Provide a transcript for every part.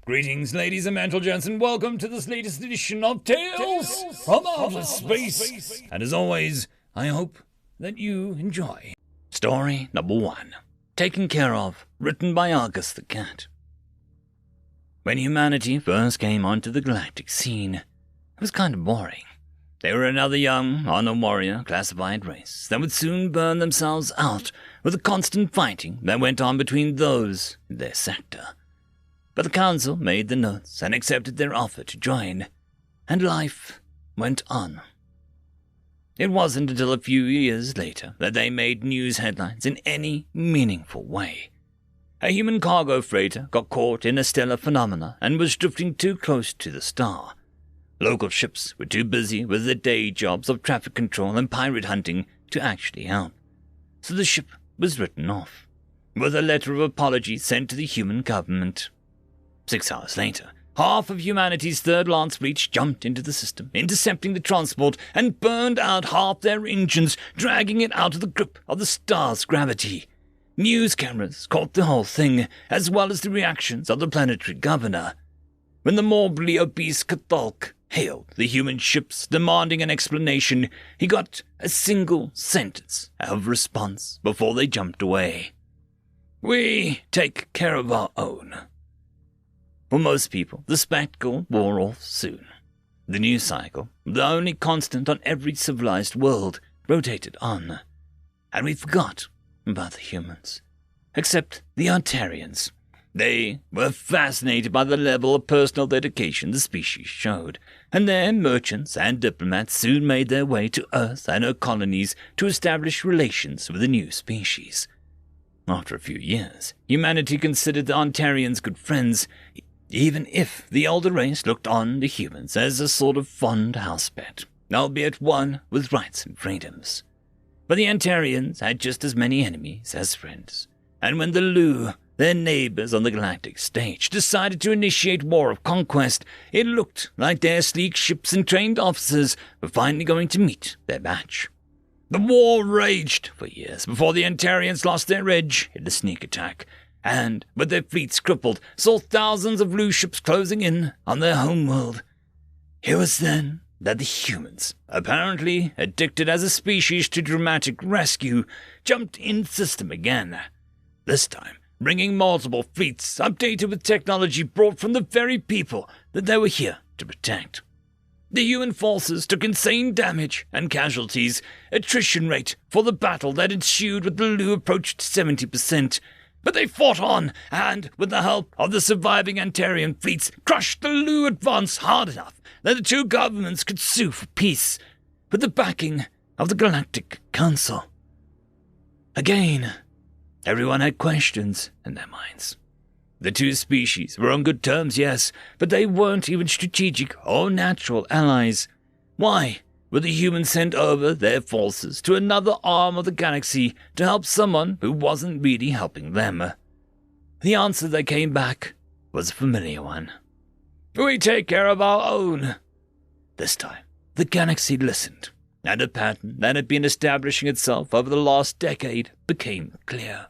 Greetings, ladies and gentlemen, and welcome to this latest edition of Tales from Outer Space. And as always, I hope that you enjoy. Story number 1. Taken Care Of, written by Argus the Cat. When humanity first came onto the galactic scene, it was kind of boring. They were another young, honor warrior classified race that would soon burn themselves out with the constant fighting that went on between those in their sector. But the council made the notes and accepted their offer to join, and life went on. It wasn't until a few years later that they made news headlines in any meaningful way. A human cargo freighter got caught in a stellar phenomena and was drifting too close to the star. Local ships were too busy with their day jobs of traffic control and pirate hunting to actually help. So the ship was written off, with a letter of apology sent to the human government. 6 hours later, half of humanity's third Lance fleet jumped into the system, intercepting the transport, and burned out half their engines, dragging it out of the grip of the star's gravity. News cameras caught the whole thing, as well as the reactions of the planetary governor. When the morbidly obese Cathalk hailed the human ships demanding an explanation, he got a single sentence of response before they jumped away. "We take care of our own." For most people, the spectacle wore off soon. The news cycle, the only constant on every civilized world, rotated on. And we forgot about the humans. Except the Terrans. They were fascinated by the level of personal dedication the species showed, and their merchants and diplomats soon made their way to Earth and her colonies to establish relations with the new species. After a few years, humanity considered the Ontarians good friends, even if the older race looked on the humans as a sort of fond house pet, albeit one with rights and freedoms. But the Ontarians had just as many enemies as friends, and when the Lu, their neighbors on the galactic stage, decided to initiate war of conquest, it looked like their sleek ships and trained officers were finally going to meet their match. The war raged for years before the Ontarians lost their edge in the sneak attack, and, with their fleets crippled, saw thousands of Lu ships closing in on their homeworld. It was then that the humans, apparently addicted as a species to dramatic rescue, jumped in system again. This time, bringing multiple fleets updated with technology brought from the very people that they were here to protect. The human forces took insane damage and casualties. Attrition rate for the battle that ensued with the Lu approached 70%. But they fought on, and, with the help of the surviving Ontarian fleets, crushed the Lu advance hard enough that the two governments could sue for peace, with the backing of the Galactic Council. Again, everyone had questions in their minds. The two species were on good terms, yes, but they weren't even strategic or natural allies. Why would the humans send over their forces to another arm of the galaxy to help someone who wasn't really helping them? The answer that came back was a familiar one. "We take care of our own." This time, the galaxy listened, and a pattern that had been establishing itself over the last decade became clear.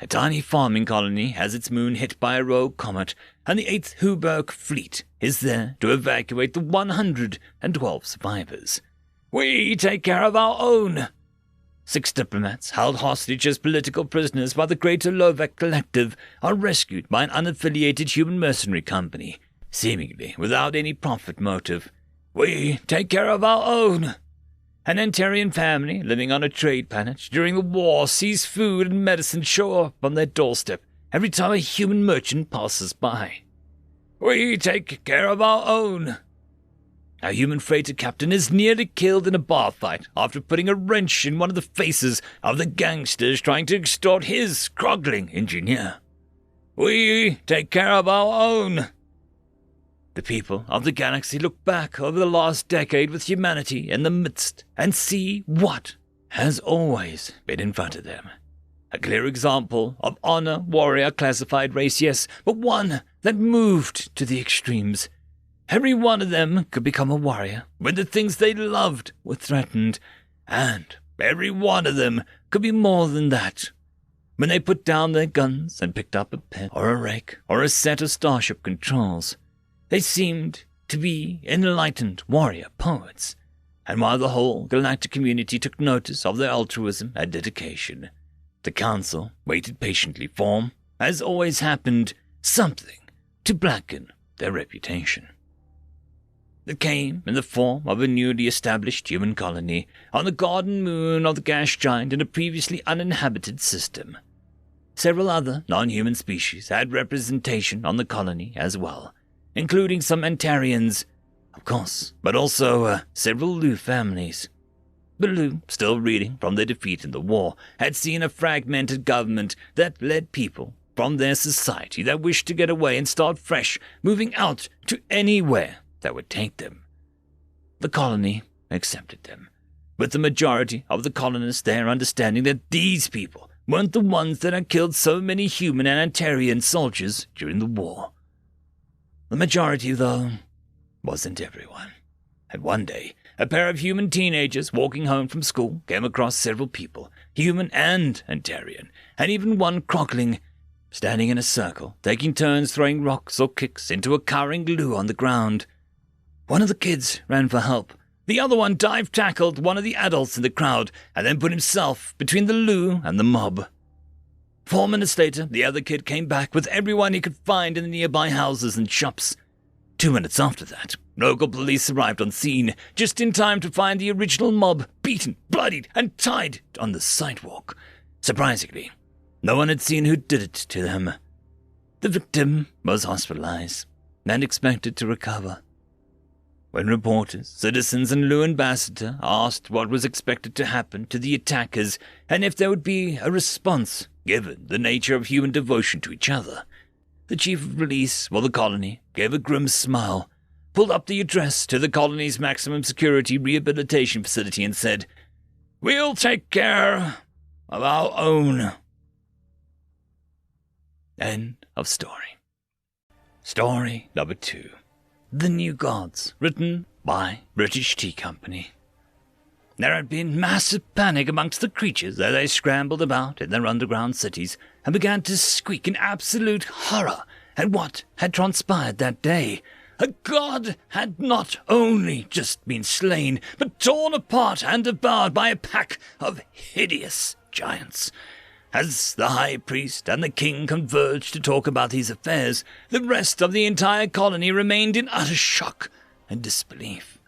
A tiny farming colony has its moon hit by a rogue comet, and the 8th Huberg fleet is there to evacuate the 112 survivors. "We take care of our own." 6 diplomats, held hostage as political prisoners by the Greater Lovek Collective, are rescued by an unaffiliated human mercenary company, seemingly without any profit motive. "We take care of our own." An Ontarian family living on a trade planet during the war sees food and medicine show up on their doorstep every time a human merchant passes by. "We take care of our own." A human freighter captain is nearly killed in a bar fight after putting a wrench in one of the faces of the gangsters trying to extort his struggling engineer. "We take care of our own." The people of the galaxy look back over the last decade with humanity in the midst and see what has always been in front of them. A clear example of honor warrior classified race, yes, but one that moved to the extremes. Every one of them could become a warrior when the things they loved were threatened, and every one of them could be more than that. when they put down their guns and picked up a pen or a rake or a set of starship controls. They seemed to be enlightened warrior poets, and while the whole galactic community took notice of their altruism and dedication, the Council waited patiently for, as always happened, something to blacken their reputation. It came in the form of a newly established human colony on the garden moon of the gas giant in a previously uninhabited system. Several other non-human species had representation on the colony as well, including some Antarians, of course, but also several Lu families. The Lu, still reeling from their defeat in the war, had seen a fragmented government that led people from their society that wished to get away and start fresh, moving out to anywhere that would take them. The colony accepted them, with the majority of the colonists there understanding that these people weren't the ones that had killed so many human and Antarian soldiers during the war. The majority, though, wasn't everyone. And one day, a pair of human teenagers walking home from school came across several people, human and Antarian, and even one crocling, standing in a circle, taking turns throwing rocks or kicks into a cowering Lu on the ground. One of the kids ran for help. The other one dive-tackled one of the adults in the crowd and then put himself between the Lu and the mob. 4 minutes later, the other kid came back with everyone he could find in the nearby houses and shops. 2 minutes after that, local police arrived on scene, just in time to find the original mob beaten, bloodied, and tied on the sidewalk. Surprisingly, no one had seen who did it to them. The victim was hospitalized and expected to recover. When reporters, citizens, and Lu ambassador asked what was expected to happen to the attackers and if there would be a response given the nature of human devotion to each other, the chief of police for the colony gave a grim smile, pulled up the address to the colony's maximum security rehabilitation facility and said, "We'll take care of our own." End of story. Story number 2. The New Gods, written by British Tea Company. There had been massive panic amongst the creatures as they scrambled about in their underground cities and began to squeak in absolute horror at what had transpired that day. A god had not only just been slain, but torn apart and devoured by a pack of hideous giants. As the high priest and the king converged to talk about these affairs, the rest of the entire colony remained in utter shock and disbelief.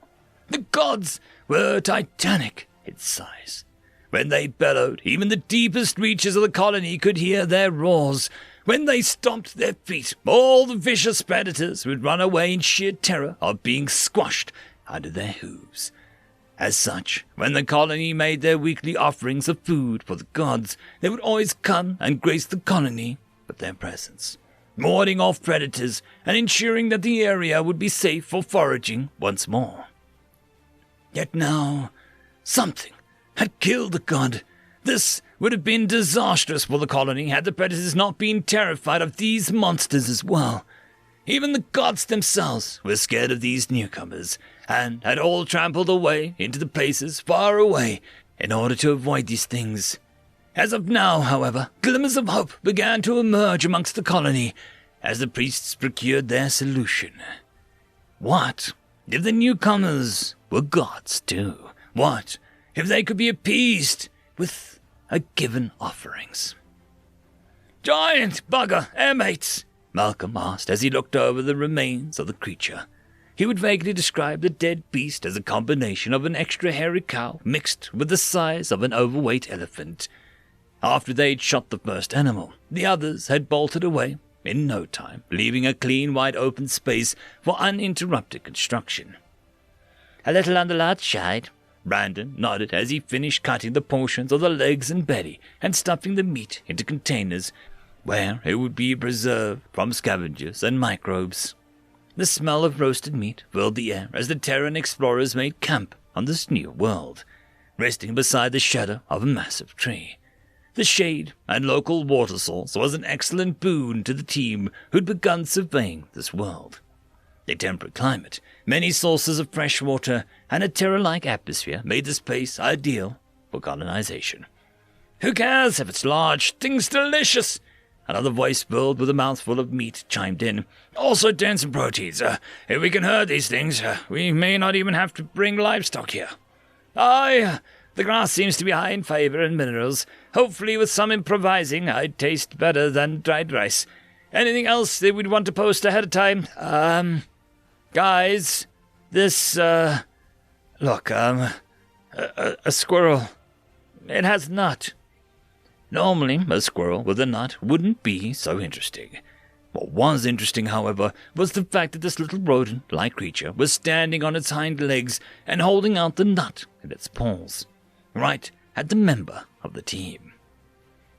The gods were titanic in size. When they bellowed, even the deepest reaches of the colony could hear their roars. When they stomped their feet, all the vicious predators would run away in sheer terror of being squashed under their hooves. As such, when the colony made their weekly offerings of food for the gods, they would always come and grace the colony with their presence, warding off predators and ensuring that the area would be safe for foraging once more. Yet now, something had killed the god. This would have been disastrous for the colony had the predators not been terrified of these monsters as well. Even the gods themselves were scared of these newcomers, and had all trampled away into the places far away in order to avoid these things. As of now, however, glimmers of hope began to emerge amongst the colony as the priests procured their solution. What if the newcomers were gods too? What if they could be appeased with a given offerings? "Giant bugger, mates," Malcolm asked as he looked over the remains of the creature. He would vaguely describe the dead beast as a combination of an extra hairy cow mixed with the size of an overweight elephant. After they'd shot the first animal, the others had bolted away in no time, leaving a clean, wide-open space for uninterrupted construction. "A little on the large side," Brandon nodded as he finished cutting the portions of the legs and belly and stuffing the meat into containers where it would be preserved from scavengers and microbes. The smell of roasted meat filled the air as the Terran explorers made camp on this new world, resting beside the shadow of a massive tree. The shade and local water source was an excellent boon to the team who'd begun surveying this world. A temperate climate, many sources of fresh water, and a Terra-like atmosphere made this place ideal for colonization. Who cares if it's large? Thing's delicious. Another voice filled with a mouthful of meat chimed in. Also dense in proteins. If we can herd these things, we may not even have to bring livestock here. Aye, the grass seems to be high in fiber and minerals. Hopefully with some improvising, I'd taste better than dried rice. Anything else that we'd want to post ahead of time? Guys, this, look, a squirrel. It has a nut. Normally, a squirrel with a nut wouldn't be so interesting. What was interesting, however, was the fact that this little rodent-like creature was standing on its hind legs and holding out the nut in its paws, right at the member of the team.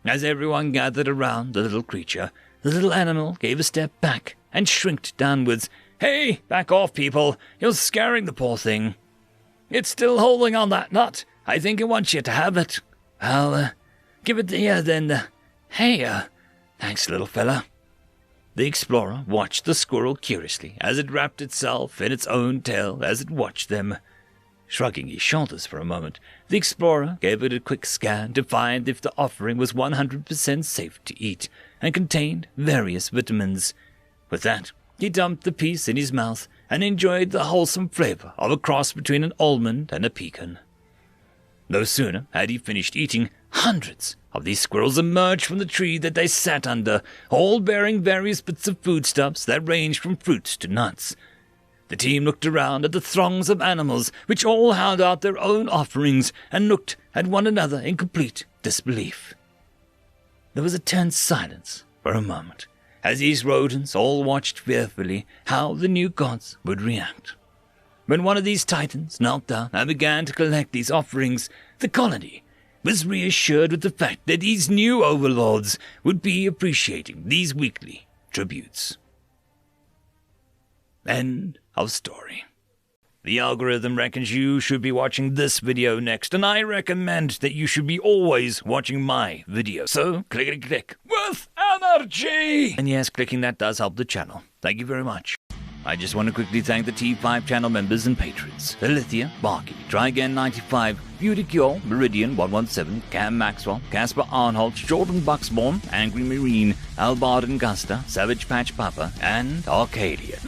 As everyone gathered around the little creature, the little animal gave a step back and shrinked downwards. Hey, back off, people. You're scaring the poor thing. It's still holding on that nut. I think it wants you to have it. I'll, give it here, then. Hey, thanks, little fella. The explorer watched the squirrel curiously as it wrapped itself in its own tail as it watched them. Shrugging his shoulders for a moment, the explorer gave it a quick scan to find if the offering was 100% safe to eat and contained various vitamins. With that, he dumped the piece in his mouth and enjoyed the wholesome flavor of a cross between an almond and a pecan. No sooner had he finished eating, hundreds of these squirrels emerged from the tree that they sat under, all bearing various bits of foodstuffs that ranged from fruits to nuts. The team looked around at the throngs of animals, which all held out their own offerings, and looked at one another in complete disbelief. There was a tense silence for a moment, as these rodents all watched fearfully how the new gods would react. When one of these titans knelt down and began to collect these offerings, the colony was reassured with the fact that these new overlords would be appreciating these weekly tributes. End of story. The algorithm reckons you should be watching this video next, and I recommend that you should be always watching my video. So, click with energy! And yes, clicking that does help the channel. Thank you very much. I just want to quickly thank the T5 channel members and patrons. Alithia, Barky, Trygan95, Beautycure, Meridian117, Cam Maxwell, Casper Arnholt, Jordan Bucksborn, Angry Marine, Albard and Gusta, Savage Patch Papa, and Arcadian.